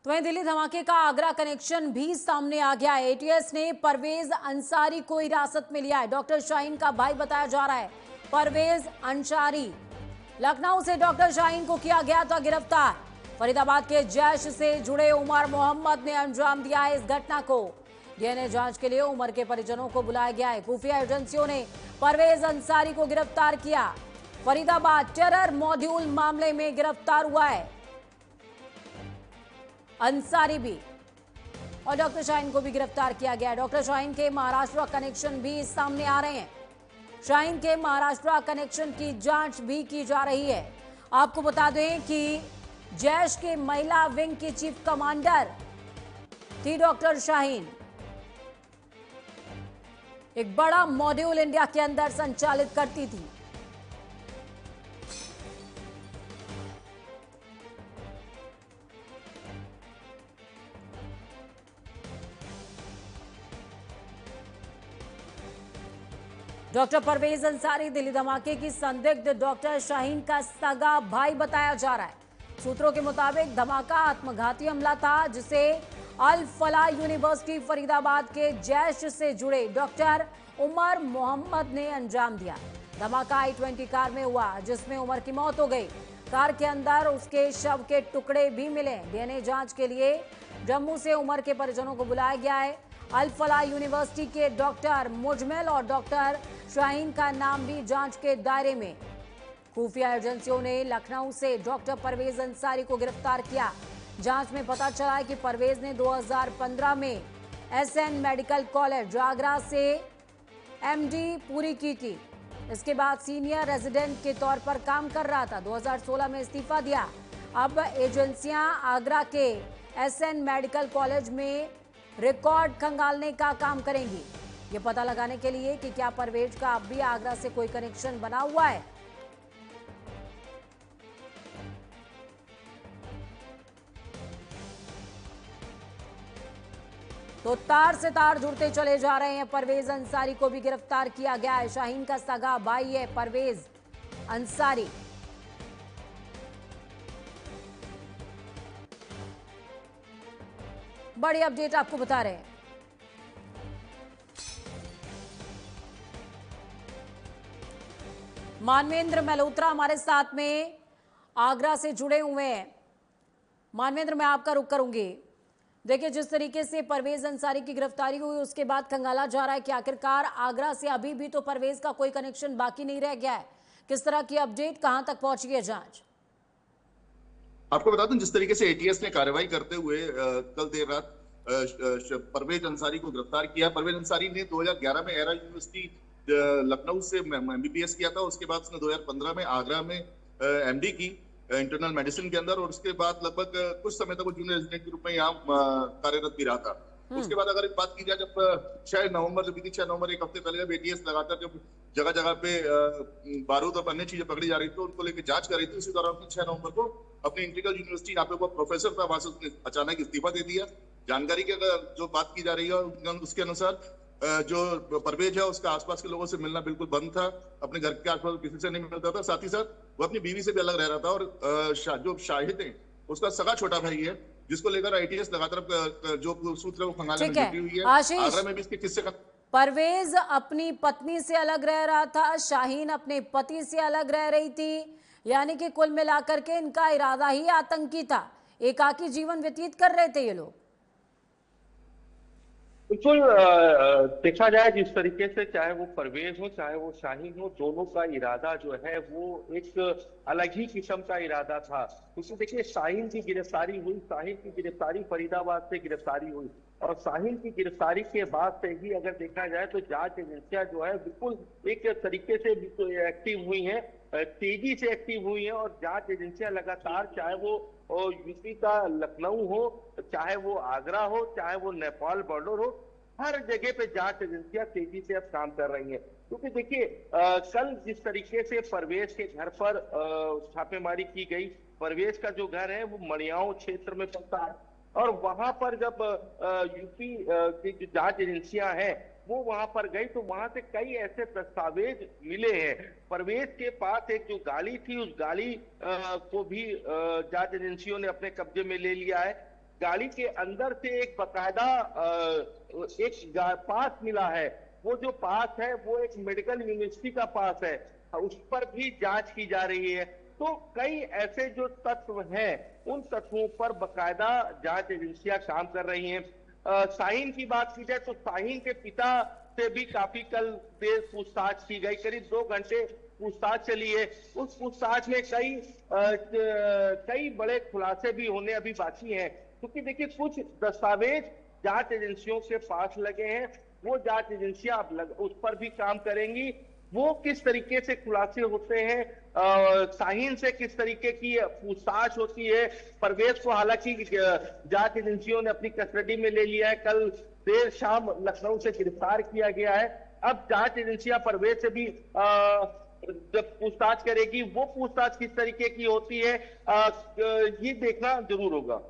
तो वहीं दिल्ली धमाके का आगरा कनेक्शन भी सामने आ गया है। एटीएस ने परवेज अंसारी को हिरासत में लिया है। डॉक्टर शाहीन का भाई बताया जा रहा है परवेज अंसारी। लखनऊ से डॉक्टर शाहीन को किया गया था गिरफ्तार। फरीदाबाद के जैश से जुड़े उमर मोहम्मद ने अंजाम दिया है इस घटना को। डीएनए जांच के लिए उमर के परिजनों को बुलाया गया है। खुफिया एजेंसियों ने परवेज अंसारी को गिरफ्तार किया। फरीदाबाद टेरर मॉड्यूल मामले में गिरफ्तार हुआ है अंसारी भी, और डॉक्टर शाहीन को भी गिरफ्तार किया गया है। डॉक्टर शाहीन के महाराष्ट्र कनेक्शन भी सामने आ रहे हैं। शाहीन के महाराष्ट्र कनेक्शन की जांच भी की जा रही है। आपको बता दें कि जैश के महिला विंग की चीफ कमांडर थी डॉक्टर शाहीन। एक बड़ा मॉड्यूल इंडिया के अंदर संचालित करती थी। डॉक्टर परवेज अंसारी दिल्ली धमाके की संदिग्ध डॉक्टर शाहीन का सगा भाई बताया जा रहा है। सूत्रों के मुताबिक धमाका आत्मघाती हमला था जिसे अल फलाह यूनिवर्सिटी फरीदाबाद के जैश से जुड़े डॉक्टर उमर मोहम्मद ने अंजाम दिया। धमाका i20 कार में हुआ जिसमें उमर की मौत हो गई। कार के अंदर उसके शव के टुकड़े भी मिले। डीएनए जांच के लिए जम्मू से उमर के परिजनों को बुलाया गया है। अल फलाह यूनिवर्सिटी के डॉक्टर मुजमेल और डॉक्टर शाहीन का नाम भी जांच के दायरे में। खुफिया एजेंसियों ने लखनऊ से डॉक्टर परवेज अंसारी को गिरफ्तार किया। जांच में पता चला है कि परवेज ने 2015 में एसएन मेडिकल कॉलेज आगरा से एमडी पूरी की थी। इसके बाद सीनियर रेजिडेंट के तौर पर काम कर रहा था। 2016 में इस्तीफा दिया। अब एजेंसियां आगरा के एसएन मेडिकल कॉलेज में रिकॉर्ड खंगालने का काम करेंगी, ये पता लगाने के लिए कि क्या परवेज का अब भी आगरा से कोई कनेक्शन बना हुआ है। तो तार से तार जुड़ते चले जा रहे हैं। परवेज अंसारी को भी गिरफ्तार किया गया है। शाहीन का सगा भाई है परवेज अंसारी। बड़ी अपडेट आपको बता रहे हैं। मानवेंद्र मल्होत्रा हमारे साथ में आगरा से जुड़े हुए हैं। मानवेंद्र, मैं आपका रुख करूंगी। देखिए, जिस तरीके से परवेज अंसारी की गिरफ्तारी हुई उसके बाद खंगाला जा रहा है कि आखिरकार आगरा से अभी भी तो परवेज का कोई कनेक्शन बाकी नहीं रह गया है। किस तरह की अपडेट, कहां तक पहुंची है जांच? आपको बता दूं, जिस तरीके से एटीएस ने कार्रवाई करते हुए कल देर रात परवेज अंसारी को गिरफ्तार किया। परवेज अंसारी ने 2011 में एरा यूनिवर्सिटी लखनऊ से एमबीबीएस किया था। उसके बाद उसने 2015 में आगरा में एमडी की इंटरनल मेडिसिन के अंदर, और उसके बाद लगभग कुछ समय तक वो जूनियर रेजिडेंट के रूप में यहाँ कार्यरत भी रहा था। उसके बाद अगर बात की जाए, जब 6 नवंबर बीती 6 नवंबर, एक हफ्ते पहले, जब एटीएस लगातार जब जगह जगह पे बारूद और अन्य चीजें पकड़ी जा रही थी, उनको लेकर जांच कर रही थी, उसी दौरान 6 नवंबर को अपनी इंटीग्रल यूनिवर्सिटी यहाँ पे वो प्रोफेसर था, वहां से उसने अचानक इस्तीफा दे दिया। जानकारी की अगर जो बात की जा रही है उसके अनुसार जो परवेज है उसका आसपास के लोगों से मिलना बिल्कुल बंद था। अपने घर के आसपास किसी से नहीं मिलता था। साथ ही साथ वो अपनी बीवी से भी अलग रह रहा था। और जो शाहिद है उसका सगा छोटा भाई है, जिसको लेकर आईटीएस लगातार जो सूत्र है वो खंगालने में जुटी हुई है। आगरा में भी इसके किस्से का परवेज अपनी पत्नी से अलग रह रहा था, शाहीन अपने पति से अलग रह रही थी। यानी कि कुल मिलाकर के इनका इरादा ही आतंकी था। एकाकी जीवन व्यतीत कर रहे थे ये लोग। बिल्कुल, देखा जाए जिस तरीके से, चाहे वो परवेज हो चाहे वो शाहीन हो, दोनों का इरादा जो है वो एक अलग ही किस्म का इरादा था। क्योंकि देखिए, शाहीन की गिरफ्तारी हुई, शाहीन की गिरफ्तारी फरीदाबाद से गिरफ्तारी हुई, और शाहीन की गिरफ्तारी के बाद से ही अगर देखा जाए तो जांच एजेंसियां जो है बिल्कुल एक तरीके से एक्टिव हुई हैं, तेजी से एक्टिव हुई हैं। और जांच एजेंसियां लगातार, चाहे वो यूपी का लखनऊ हो, चाहे वो आगरा हो, चाहे वो नेपाल बॉर्डर हो, हर जगह पे जांच एजेंसियां तेजी से अब काम कर रही हैं। क्योंकि देखिए, कल जिस तरीके से परवेज के घर पर छापेमारी की गई, परवेज का जो घर है वो मड़ियाओं क्षेत्र में पड़ता है, और वहां पर जब यूपी की जो जांच एजेंसियां हैं वो वहां पर गई तो वहां से कई ऐसे दस्तावेज मिले हैं। परवेज के पास एक जो गाड़ी थी, उस गाड़ी को भी जांच एजेंसियों ने अपने कब्जे में ले लिया है। गाड़ी के अंदर से एक बकायदा पास मिला है। वो जो पास है वो एक मेडिकल यूनिवर्सिटी का पास है, उस पर भी जांच की जा रही है। तो कई ऐसे जो तत्व हैं, उन तत्वों पर बकायदा जांच एजेंसियां काम कर रही हैं। शाहीन की बात की जाए तो शाहीन के पिता से भी काफी कल देर पूछताछ की गई, करीब 2 घंटे पूछताछ चली है। उस पूछताछ में कई बड़े खुलासे भी होने अभी बाकी हैं, क्योंकि देखिए कुछ दस्तावेज जांच एजेंसियों के पास लगे हैं, वो जांच एजेंसियां अब उस पर भी काम करेंगी। वो किस तरीके से खुलासे होते हैं, शाहीन से किस तरीके की पूछताछ होती है। परवेज को हालांकि जांच एजेंसियों ने अपनी कस्टडी में ले लिया है, कल देर शाम लखनऊ से गिरफ्तार किया गया है। अब जांच एजेंसियां परवेज से भी जब पूछताछ करेगी, वो पूछताछ किस तरीके की होती है, ये देखना जरूर होगा।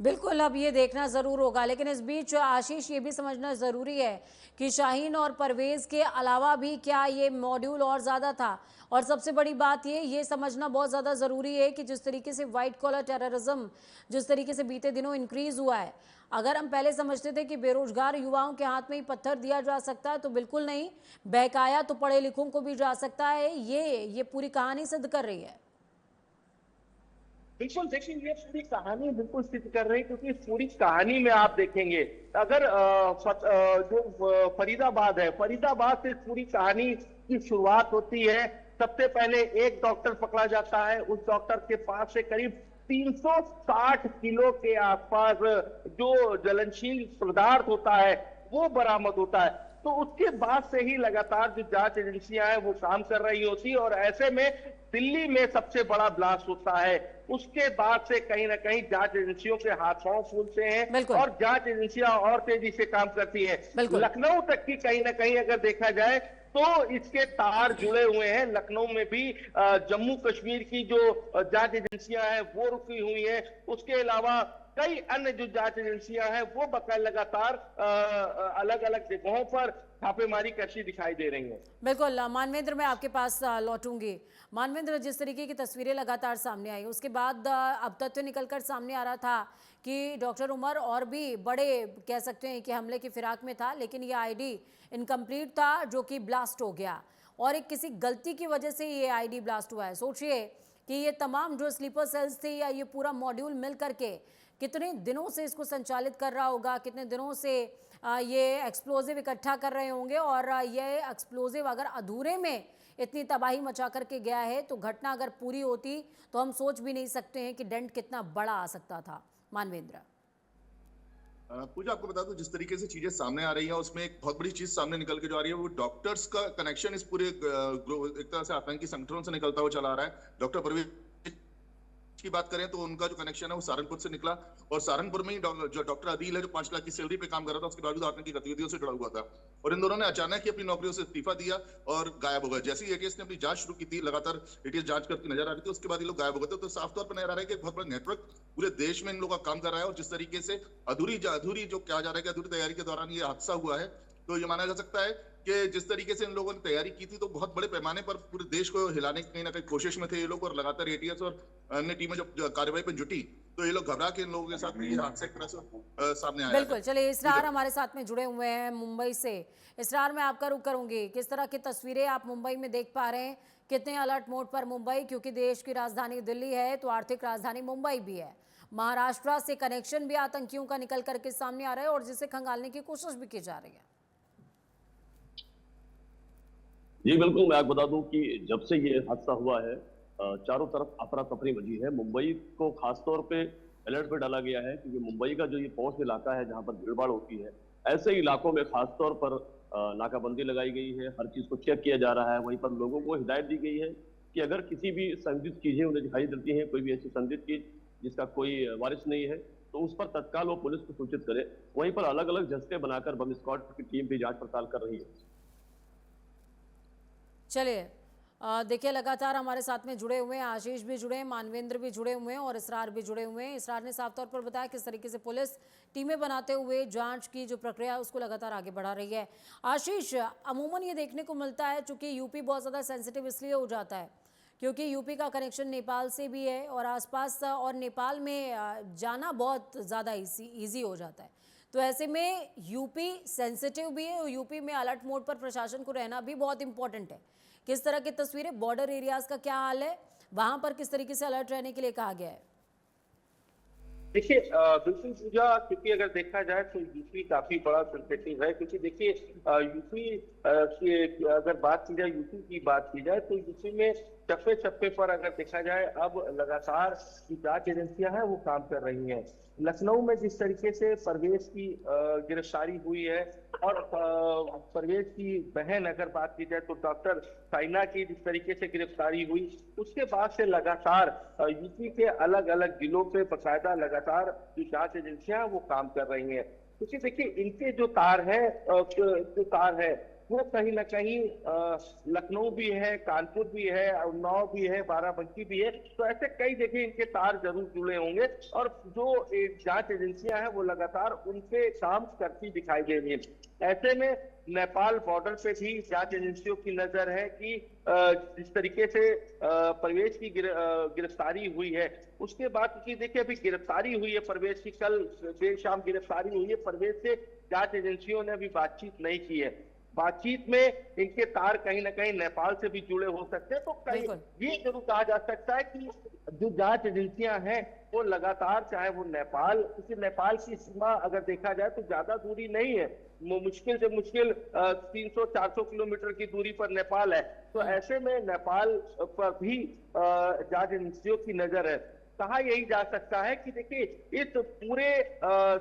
बिल्कुल, अब ये देखना ज़रूर होगा, लेकिन इस बीच आशीष ये भी समझना ज़रूरी है कि शाहीन और परवेज़ के अलावा भी क्या ये मॉड्यूल और ज़्यादा था। और सबसे बड़ी बात ये समझना बहुत ज़्यादा ज़रूरी है कि जिस तरीके से वाइट कॉलर टेररिज्म जिस तरीके से बीते दिनों इंक्रीज़ हुआ है, अगर हम पहले समझते थे कि बेरोजगार युवाओं के हाथ में ही पत्थर दिया जा सकता है, तो बिल्कुल नहीं, बहकाया तो पढ़े लिखों को भी जा सकता है। ये पूरी कहानी सिद्ध कर रही है। बिल्कुल, देखिए ये पूरी कहानी बिल्कुल सिद्ध कर रही है, क्योंकि इस पूरी कहानी में आप देखेंगे अगर जो फरीदाबाद है, फरीदाबाद से इस पूरी कहानी की शुरुआत होती है। सबसे पहले एक डॉक्टर पकड़ा जाता है, उस डॉक्टर के पास से करीब 360 किलो के आसपास जो ज्वलनशील पदार्थ होता है वो बरामद होता है। तो उसके बाद से ही लगातार जो जांच एजेंसियां हैं वो काम कर रही होती है, और ऐसे में दिल्ली में सबसे बड़ा ब्लास्ट होता है। उसके बाद से कहीं ना कहीं जांच एजेंसियों के हाथ पांव फूलते हैं और जांच एजेंसियां और तेजी से काम करती हैं। लखनऊ तक की कहीं ना कहीं अगर देखा जाए तो इसके तार जुड़े हुए हैं। लखनऊ में भी जम्मू कश्मीर की जो जांच एजेंसियां हैं वो रुकी हुई हैं। उसके अलावा कई अन्य जो जांच एजेंसियां हैं वो बकायदा लगातार अलग अलग जगहों पर छापेमारी करती दिखाई दे रही हैं। बिल्कुल मानवेंद्र, मैं आपके पास लौटूंगी। मानवेंद्र, जिस तरीके की तस्वीरें लगातार सामने आई, उसके बाद अब तथ्य निकलकर सामने आ रहा था कि डॉक्टर उमर और भी बड़े कह सकते हैं कि हमले की फिराक में था, लेकिन ये आईडी इनकम्प्लीट था जो कि ब्लास्ट हो गया, और एक किसी गलती की वजह से ये आईडी ब्लास्ट हुआ है। सोचिए कि ये तमाम जो स्लीपर सेल्स थे या ये पूरा मॉड्यूल मिल करके कितने दिनों से इसको संचालित कर रहा होगा, कितने दिनों से ये एक्सप्लोजिव इकट्ठा कर रहे होंगे, और ये एक्सप्लोजिव अगर अधूरे में इतनी तबाही मचा करके गया है तो घटना अगर पूरी होती तो हम सोच भी नहीं सकते हैं कि डेंट कितना बड़ा आ सकता था। मानवेंद्र, पूजा, आपको बता दूं जिस तरीके से चीजें सामने आ रही हैं उसमें एक बहुत बड़ी चीज सामने निकल के जो आ रही है वो डॉक्टर्स का कनेक्शन इस पूरे एक तरह से आतंकी संगठनों से निकलता हुआ चला आ रहा है। डॉक्टर परवेज की बात करें तो उनका जो कनेक्शन है वो सहारनपुर से निकला, और सहारनपुर में ही जो डॉक्टर अदील है जो 5 लाख की सैलरी पे काम कर रहा था, उसके बावजूद आतंकी गतिविधियों से जुड़ा हुआ था, और इन दोनों ने अचानक ही अपनी नौकरियों से इस्तीफा दिया और गायब हो गए। जैसे ही एटीएस ने अपनी जांच शुरू की थी, लगातार एटीएस जांच करती नजर आ रही थी, उसके बाद ये लोग गायब हो गए थे। तो साफ तौर पर नजर आ रहा है कि बहुत बड़ा नेटवर्क पूरे देश में इन लोगों का काम कर रहा है, और जिस तरीके से अधूरी जो कहा जा रहा है कि अधूरी तैयारी के दौरान ये हादसा हुआ है, तो ये माना जा सकता है कि जिस तरीके से इन लोगों ने तैयारी की थी तो बहुत बड़े पैमाने पर पूरे देश को हिलाने की कहीं ना कहीं कोशिश में थे ये लोग, और लगातार एटीएस और अन्य टीमें जब कार्रवाई पर जुटी तो ये लोग घबरा के इन लोगों के साथ ये हादसा एक तरह से सामने आया। बिल्कुल, चलिए इसरार हमारे साथ में जुड़े हुए हैं मुंबई से। इसरार, मैं आपका रुख करूंगी, किस तरह की तस्वीरें आप मुंबई में देख पा रहे हैं, कितने अलर्ट मोड पर मुंबई, क्योंकि देश की राजधानी दिल्ली है तो आर्थिक राजधानी मुंबई भी है। महाराष्ट्र से कनेक्शन भी आतंकियों का निकल करके सामने आ रहा है और जिसे खंगालने की कोशिश भी की जा रही है। जी बिल्कुल, मैं आपको बता दूं कि जब से ये हादसा हुआ है चारों तरफ अफरा तफरी मची है। मुंबई को खासतौर पे अलर्ट पे डाला गया है, क्योंकि मुंबई का जो ये पहुंच इलाका है जहां पर भीड़भाड़ होती है, ऐसे इलाकों में खासतौर पर नाकाबंदी लगाई गई है, हर चीज को चेक किया जा रहा है। वहीं पर लोगों को हिदायत दी गई है कि अगर किसी भी संदिग्ध चीजें उन्हें दिखाई देती हैं, कोई भी ऐसी संदिग्ध चीज जिसका कोई वारिस नहीं है, तो उस पर तत्काल वो पुलिस को सूचित करे। वहीं पर अलग अलग जस्ते बनाकर बम स्क्वाड की टीम भी जांच पड़ताल कर रही है। चलिए देखिए, लगातार हमारे साथ में जुड़े हुए हैं, आशीष भी जुड़े हैं, मानवेंद्र भी जुड़े हुए हैं और इसरार भी जुड़े हुए हैं। इसरार ने साफ तौर पर बताया किस तरीके से पुलिस टीमें बनाते हुए जांच की जो प्रक्रिया है उसको लगातार आगे बढ़ा रही है। आशीष, अमूमन ये देखने को मिलता है, चूंकि यूपी बहुत ज़्यादा सेंसिटिव इसलिए हो जाता है क्योंकि यूपी का कनेक्शन नेपाल से भी है और आसपास और नेपाल में जाना बहुत ज़्यादा इजी हो जाता है। तो ऐसे में यूपी सेंसिटिव भी है और यूपी में अलर्ट मोड पर प्रशासन को रहना भी बहुत इंपॉर्टेंट है। किस तरह की तस्वीरें, बॉर्डर एरियाज का क्या हाल है, वहां पर किस तरीके से अलर्ट रहने के लिए कहा गया है? देखिए बिल्कुल पूजा, क्योंकि अगर देखा जाए तो यूपी काफी बड़ा सेंसिटिव है, क्योंकि देखिए यूपी की अगर बात की जाए, यूपी की बात की जाए तो यूपी में चप्पे चप्पे पर अगर देखा जाए अब लगातार जो जांच एजेंसियां हैं वो काम कर रही हैं। लखनऊ में जिस तरीके से परवेज की गिरफ्तारी हुई है और परवेज की बहन अगर बात की जाए तो डॉक्टर साइना की जिस तरीके से गिरफ्तारी हुई, उसके बाद से लगातार यूपी के अलग अलग जिलों पे बकायदा लगातार जो जांच एजेंसियां वो काम कर रही हैं। क्योंकि देखिए इनके जो तार है वो कहीं ना कहीं लखनऊ भी है, कानपुर भी है, उन्नाव भी है, बाराबंकी भी है। तो ऐसे कई जगह इनके तार जरूर जुड़े होंगे और जो जांच एजेंसियां हैं वो लगातार उनपे काम करती दिखाई दे रही है। ऐसे में नेपाल बॉर्डर पे भी जांच एजेंसियों की नजर है कि जिस तरीके से परवेज की गिरफ्तारी हुई है, उसके बाद क्योंकि देखिए अभी गिरफ्तारी हुई है परवेज की, कल देर शाम गिरफ्तारी हुई है परवेज से, जांच एजेंसियों ने अभी बातचीत नहीं की है। बातचीत में इनके तार कहीं ना कहीं नेपाल से भी जुड़े हो सकते हैं। तो कहीं ये जरूर कहा जा सकता है कि जो जांच एजेंसियां हैं वो लगातार, चाहे वो नेपाल, क्योंकि नेपाल की सीमा अगर देखा जाए तो ज्यादा दूरी नहीं है, मुश्किल से मुश्किल 300-400 किलोमीटर की दूरी पर नेपाल है। तो ऐसे में नेपाल पर भी जांच एजेंसियों की नजर है। कहा यही जा सकता है कि देखिए इस पूरे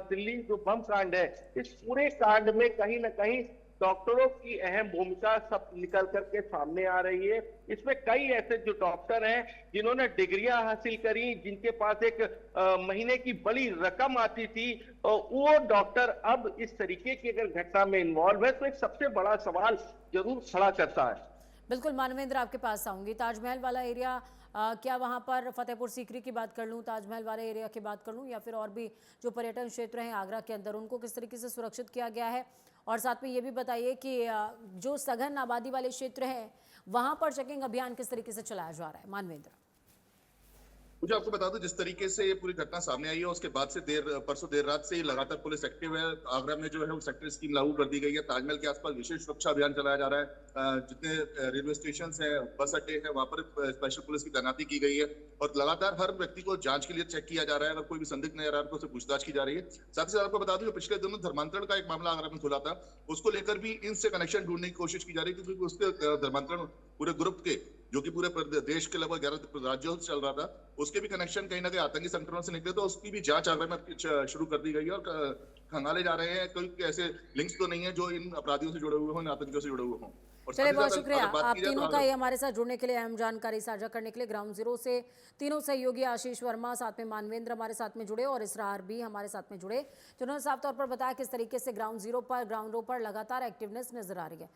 दिल्ली जो बम कांड है, इस पूरे कांड में कहीं ना कहीं डॉक्टरों की अहम भूमिका सब निकल करके सामने आ रही है। इसमें कई ऐसे जो डॉक्टर हैं जिन्होंने डिग्रियां हासिल करी, जिनके पास एक महीने की बड़ी रकम आती थी, वो डॉक्टर अब इस तरीके की अगर घटना में इन्वॉल्व है तो एक सबसे बड़ा सवाल जरूर खड़ा करता है। बिल्कुल मानवेंद्र, आपके पास आऊंगी। ताजमहल वाला एरिया, क्या वहां पर फतेहपुर सीकरी की बात कर लूं, ताजमहल वाले एरिया की बात कर लूं, या फिर और भी जो पर्यटन क्षेत्र हैं आगरा के अंदर, उनको किस तरीके से सुरक्षित किया गया है? और साथ में ये भी बताइए कि जो सघन आबादी वाले क्षेत्र हैं वहां पर चेकिंग अभियान किस तरीके से चलाया जा रहा है? मानवेंद्र, मुझे आपको बता दूं, जिस तरीके से ये पूरी घटना सामने आई है उसके बाद से परसों देर रात से ही लगातार पुलिस एक्टिव है। आगरा में जो है वो सेक्टर स्कीम लागू कर दी गई है। ताजमहल के आसपास विशेष सुरक्षा अभियान चलाया जा रहा है। जितने रेलवे स्टेशन है, बस अड्डे हैं, वहां पर स्पेशल पुलिस की तैनाती की गई है और लगातार हर व्यक्ति को जांच के लिए चेक किया जा रहा है। अगर कोई भी संदिग्ध नजर आ रहा है तो उसे पूछताछ की जा रही है। साथ ही साथ आपको बता दूं, जो पिछले दिनों धर्मांतरण का एक मामला आगरा में खुला था, उसको लेकर भी इनसे कनेक्शन ढूंढने की कोशिश की जा रही है, क्योंकि उसके धर्मांतरण पूरे ग्रुप के, जो कि पूरे देश के लगभग 11 राज्यों से चल रहा था, उसके भी कनेक्शन कहीं ना कहीं आतंकी संगठनों से निकले। तो उसकी भी जांच आगरा में शुरू कर दी गई है और खंगाले जा रहे हैं कोई ऐसे लिंक्स तो नहीं है जो इन अपराधियों से जुड़े हुए हों, इन आतंकियों से जुड़े हुए हों। और चलिए बहुत शुक्रिया आप तीनों का ही हमारे साथ जुड़ने के लिए, अहम जानकारी साझा करने के लिए। ग्राउंड जीरो से तीनों सहयोगी आशीष वर्मा, साथ में मानवेंद्र हमारे साथ में जुड़े और इसरार भी हमारे साथ में जुड़े, जिन्होंने साफ तौर पर बताया किस तरीके से ग्राउंड जीरो पर, ग्राउंडों पर लगातार एक्टिवनेस नजर आ रही है।